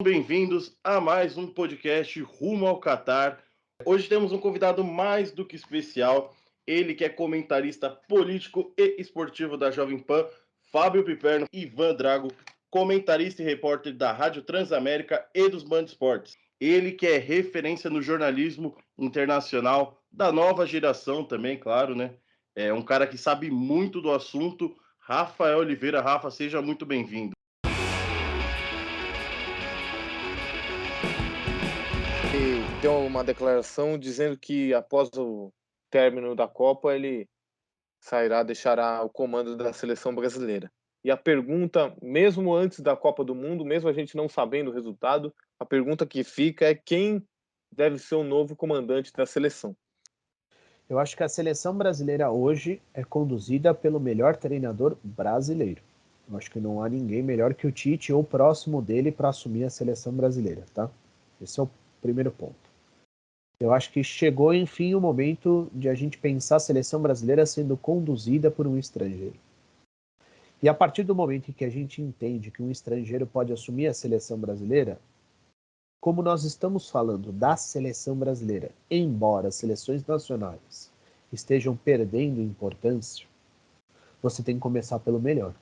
Bem-vindos a mais um podcast Rumo ao Catar. Hoje temos um convidado mais do que especial, ele que é comentarista político e esportivo da Jovem Pan, Fábio Piperno, Ivan Drago, comentarista e repórter da Rádio Transamérica e dos Band Esportes. Ele que é referência no jornalismo internacional da nova geração também, claro, né? É um cara que sabe muito do assunto. Rafael Oliveira. Rafa, seja muito bem-vindo. E deu uma declaração dizendo que após o término da Copa ele deixará o comando da seleção brasileira. E a pergunta, mesmo antes da Copa do Mundo, mesmo a gente não sabendo o resultado, a pergunta que fica é quem deve ser o novo comandante da seleção. Eu acho que a seleção brasileira hoje é conduzida pelo melhor treinador brasileiro. Eu acho que não há ninguém melhor que o Tite ou próximo dele para assumir a seleção brasileira, tá? Esse é o primeiro ponto. Eu acho que chegou, enfim, o momento de a gente pensar a seleção brasileira sendo conduzida por um estrangeiro. E a partir do momento em que a gente entende que um estrangeiro pode assumir a seleção brasileira, como nós estamos falando da seleção brasileira, embora as seleções nacionais estejam perdendo importância, você tem que começar pelo melhor.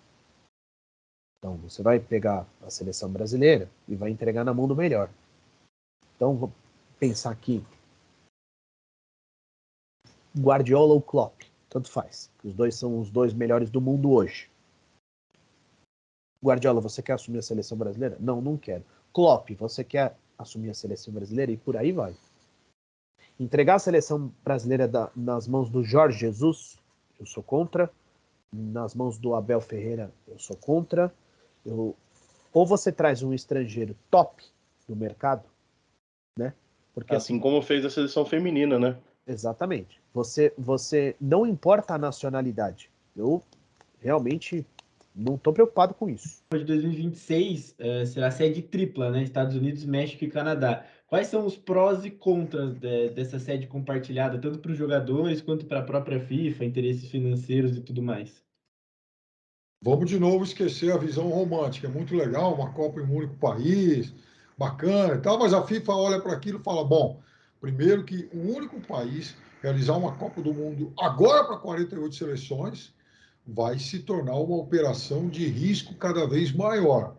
Então, você vai pegar a seleção brasileira e vai entregar na mão do melhor. Então, vou pensar aqui, Guardiola ou Klopp, tanto faz. Os dois são os dois melhores do mundo hoje. Guardiola, você quer assumir a seleção brasileira? Não, não quero. Klopp, você quer assumir a seleção brasileira? E por aí vai. Entregar a seleção brasileira nas mãos do Jorge Jesus, eu sou contra. Nas mãos do Abel Ferreira, eu sou contra. Ou você traz um estrangeiro top do mercado, né? Porque Assim como fez a seleção feminina, né? Exatamente. Você não importa a nacionalidade. Eu realmente não estou preocupado com isso. De 2026 será sede tripla, né? Estados Unidos, México e Canadá. Quais são os prós e contras dessa sede compartilhada, tanto para os jogadores quanto para a própria FIFA, interesses financeiros e tudo mais? Vamos de novo esquecer a visão romântica. É muito legal, uma Copa em um único país, bacana e tal, mas a FIFA olha para aquilo e fala: bom, primeiro que um único país realizar uma Copa do Mundo agora para 48 seleções vai se tornar uma operação de risco cada vez maior,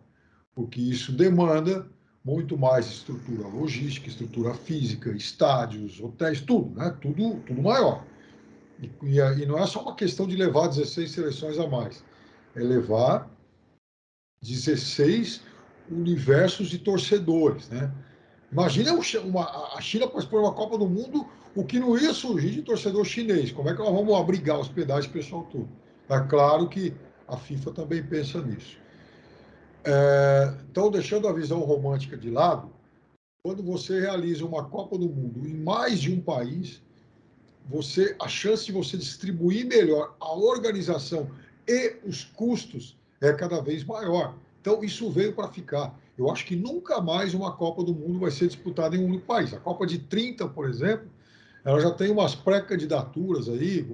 porque isso demanda muito mais estrutura logística, estrutura física, estádios, hotéis, tudo, né? Tudo maior. E não é só uma questão de levar 16 seleções a mais, é levar 16 universos de torcedores, né? Imagina a China participar de uma Copa do Mundo, o que não ia surgir de torcedor chinês. Como é que nós vamos abrigar, hospedar esse pessoal todo? É claro que a FIFA também pensa nisso. Então, deixando a visão romântica de lado, quando você realiza uma Copa do Mundo em mais de um país, a chance de você distribuir melhor a organização e os custos é cada vez maior. Então, isso veio para ficar. Eu acho que nunca mais uma Copa do Mundo vai ser disputada em um único país. A Copa de 30, por exemplo, ela já tem umas pré-candidaturas aí,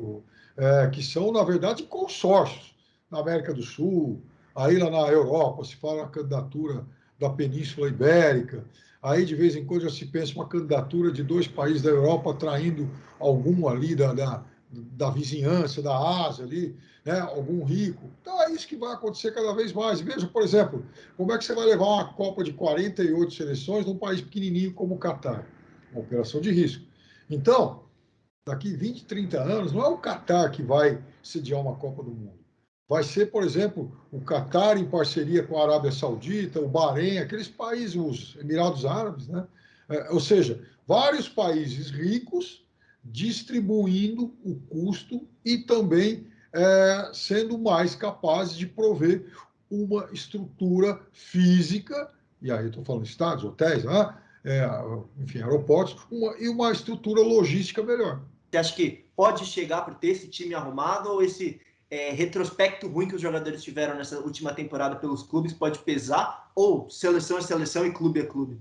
que são, na verdade, consórcios. Na América do Sul, aí lá na Europa, se fala na candidatura da Península Ibérica. Aí, de vez em quando, já se pensa uma candidatura de dois países da Europa traindo algum ali da vizinhança, da Ásia ali, né? Algum rico. Então, é isso que vai acontecer cada vez mais. Veja, por exemplo, como é que você vai levar uma Copa de 48 seleções num país pequenininho como o Catar? Uma operação de risco. Então, daqui 20, 30 anos, não é o Catar que vai sediar uma Copa do Mundo. Vai ser, por exemplo, o Catar em parceria com a Arábia Saudita, o Bahrein, aqueles países, os Emirados Árabes, né? Ou seja, vários países ricos distribuindo o custo e também sendo mais capazes de prover uma estrutura física, e aí estou falando de estádios, hotéis, né? Enfim, aeroportos, e uma estrutura logística melhor. Você acha que pode chegar para ter esse time arrumado ou esse retrospecto ruim que os jogadores tiveram nessa última temporada pelos clubes pode pesar? Ou seleção é seleção e clube é clube?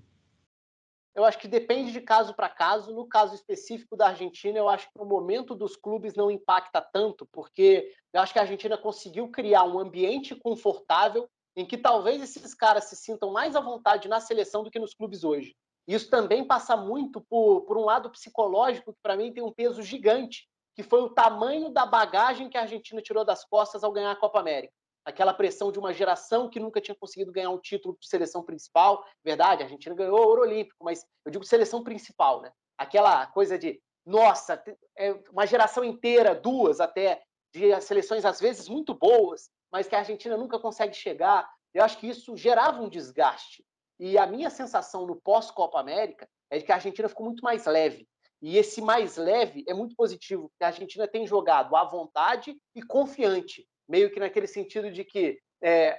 Eu acho que depende de caso para caso. No caso específico da Argentina, eu acho que o momento dos clubes não impacta tanto, porque eu acho que a Argentina conseguiu criar um ambiente confortável em que talvez esses caras se sintam mais à vontade na seleção do que nos clubes hoje. Isso também passa muito por um lado psicológico, que para mim tem um peso gigante, que foi o tamanho da bagagem que a Argentina tirou das costas ao ganhar a Copa América. Aquela pressão de uma geração que nunca tinha conseguido ganhar um título de seleção principal. Verdade, a Argentina ganhou o ouro olímpico, mas eu digo seleção principal, né? Aquela coisa de, nossa, uma geração inteira, duas até, de seleções às vezes muito boas, mas que a Argentina nunca consegue chegar. Eu acho que isso gerava um desgaste. E a minha sensação no pós-Copa América é de que a Argentina ficou muito mais leve. E esse mais leve é muito positivo, porque a Argentina tem jogado à vontade e confiante, meio que naquele sentido de que,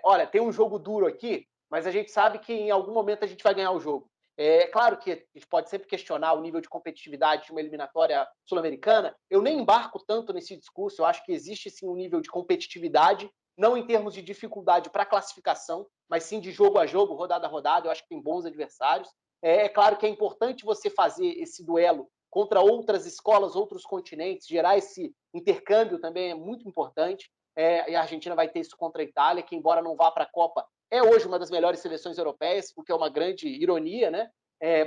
olha, tem um jogo duro aqui, mas a gente sabe que em algum momento a gente vai ganhar o jogo. É claro que a gente pode sempre questionar o nível de competitividade de uma eliminatória sul-americana. Eu nem embarco tanto nesse discurso, eu acho que existe sim um nível de competitividade, não em termos de dificuldade para classificação, mas sim de jogo a jogo, rodada a rodada. Eu acho que tem bons adversários. É claro que é importante você fazer esse duelo contra outras escolas, outros continentes, gerar esse intercâmbio também é muito importante. E a Argentina vai ter isso contra a Itália, que embora não vá para a Copa, é hoje uma das melhores seleções europeias, o que é uma grande ironia, né?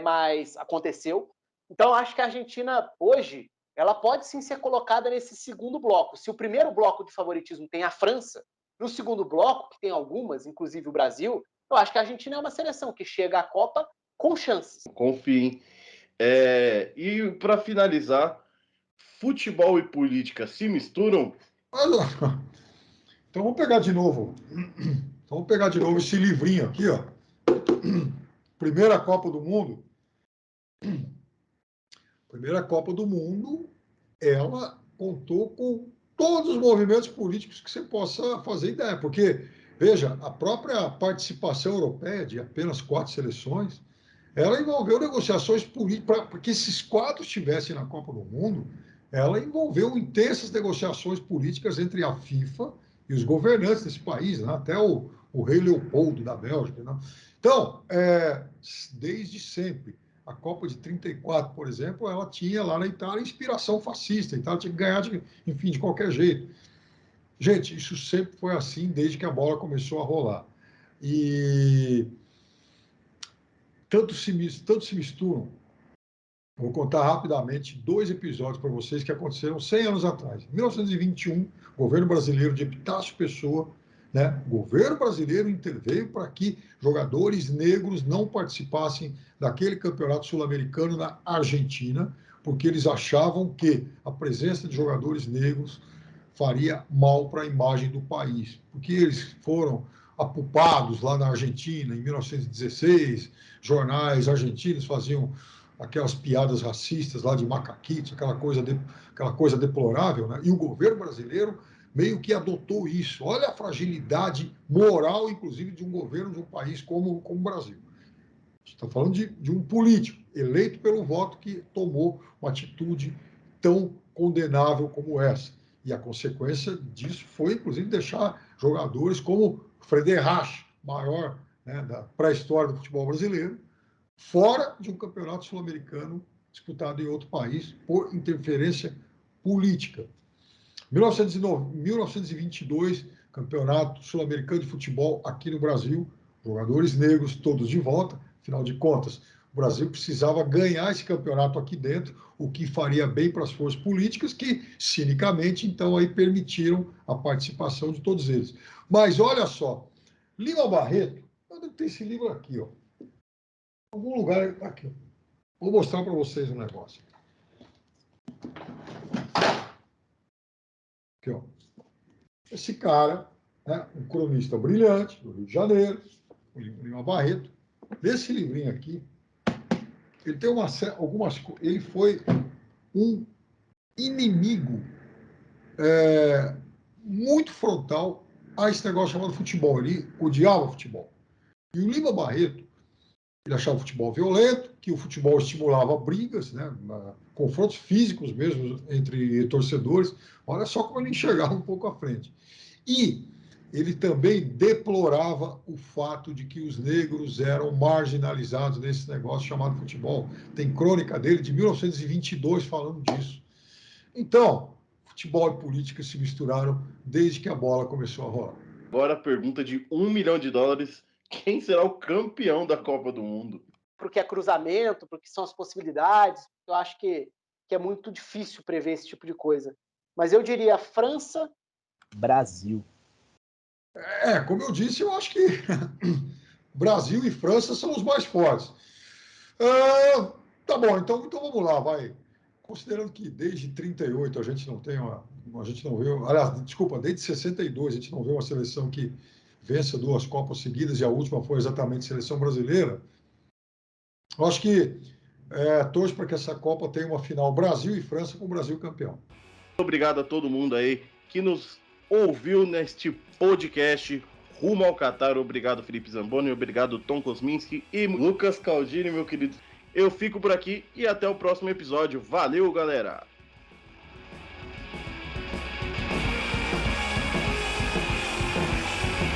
Mas aconteceu. Então, acho que a Argentina, hoje, ela pode sim ser colocada nesse segundo bloco. Se o primeiro bloco de favoritismo tem a França, no segundo bloco, que tem algumas, inclusive o Brasil, eu acho que a Argentina é uma seleção que chega à Copa com chances. Confiem. E para finalizar, futebol e política se misturam? Então vamos pegar de novo. Vamos pegar de novo esse livrinho aqui, ó. Primeira Copa do Mundo. Primeira Copa do Mundo, ela contou com todos os movimentos políticos que você possa fazer ideia, porque, veja, a própria participação europeia de apenas 4 seleções, ela envolveu negociações políticas, para que esses 4 estivessem na Copa do Mundo, ela envolveu intensas negociações políticas entre a FIFA e os governantes desse país, né? Até o rei Leopoldo da Bélgica. Né? Então, desde sempre, a Copa de 34, por exemplo, ela tinha lá na Itália inspiração fascista, então ela tinha que ganhar, de qualquer jeito. Gente, isso sempre foi assim desde que a bola começou a rolar. E tanto se misturam. Vou contar rapidamente 2 episódios para vocês que aconteceram 100 anos atrás. Em 1921, o governo brasileiro de Epitácio Pessoa, né, o governo brasileiro interveio para que jogadores negros não participassem daquele campeonato sul-americano na Argentina, porque eles achavam que a presença de jogadores negros faria mal para a imagem do país, porque eles foram apupados lá na Argentina em 1916, jornais argentinos faziam aquelas piadas racistas lá de macaquitos, aquela coisa deplorável, né? E o governo brasileiro meio que adotou isso. Olha a fragilidade moral, inclusive, de um governo de um país como o Brasil. Está falando de um político eleito pelo voto que tomou uma atitude tão condenável como essa. E a consequência disso foi, inclusive, deixar jogadores como Frederich, maior, né, da pré-história do futebol brasileiro, fora de um campeonato sul-americano disputado em outro país por interferência política. 1922, campeonato sul-americano de futebol aqui no Brasil, jogadores negros todos de volta, afinal de contas, o Brasil precisava ganhar esse campeonato aqui dentro, o que faria bem para as forças políticas que, cinicamente, então, aí permitiram a participação de todos eles. Mas olha só, Lima Barreto, eu devo ter esse livro aqui, ó. Algum lugar aqui. Vou mostrar para vocês um negócio. Aqui, ó. Esse cara, né, um cronista brilhante do Rio de Janeiro, o Lima Barreto, desse livrinho aqui, ele tem ele foi um inimigo muito frontal a esse negócio chamado futebol. Ele odiava futebol. E o Lima Barreto, ele achava o futebol violento, que o futebol estimulava brigas, né, confrontos físicos mesmo entre torcedores. Olha só como ele enxergava um pouco à frente. E ele também deplorava o fato de que os negros eram marginalizados nesse negócio chamado futebol. Tem crônica dele de 1922 falando disso. Então, futebol e política se misturaram desde que a bola começou a rolar. Agora a pergunta de $1 milhão: quem será o campeão da Copa do Mundo? Porque é cruzamento, porque são as possibilidades. Eu acho que é muito difícil prever esse tipo de coisa. Mas eu diria França. Brasil. Como eu disse, eu acho que Brasil e França são os mais fortes. Tá bom, então vamos lá, vai. Considerando que desde 38 a gente não tem a gente não vê, aliás, desculpa, desde 62 a gente não vê uma seleção que vença 2 Copas seguidas, e a última foi exatamente a seleção brasileira. Eu acho que torço para que essa Copa tenha uma final Brasil e França, com o Brasil campeão. Obrigado a todo mundo aí que nos ouviu neste podcast Rumo ao Catar. Obrigado, Felipe Zamboni, obrigado, Tom Kosminski e Lucas Caldini, meu querido. Eu fico por aqui e até o próximo episódio. Valeu, galera!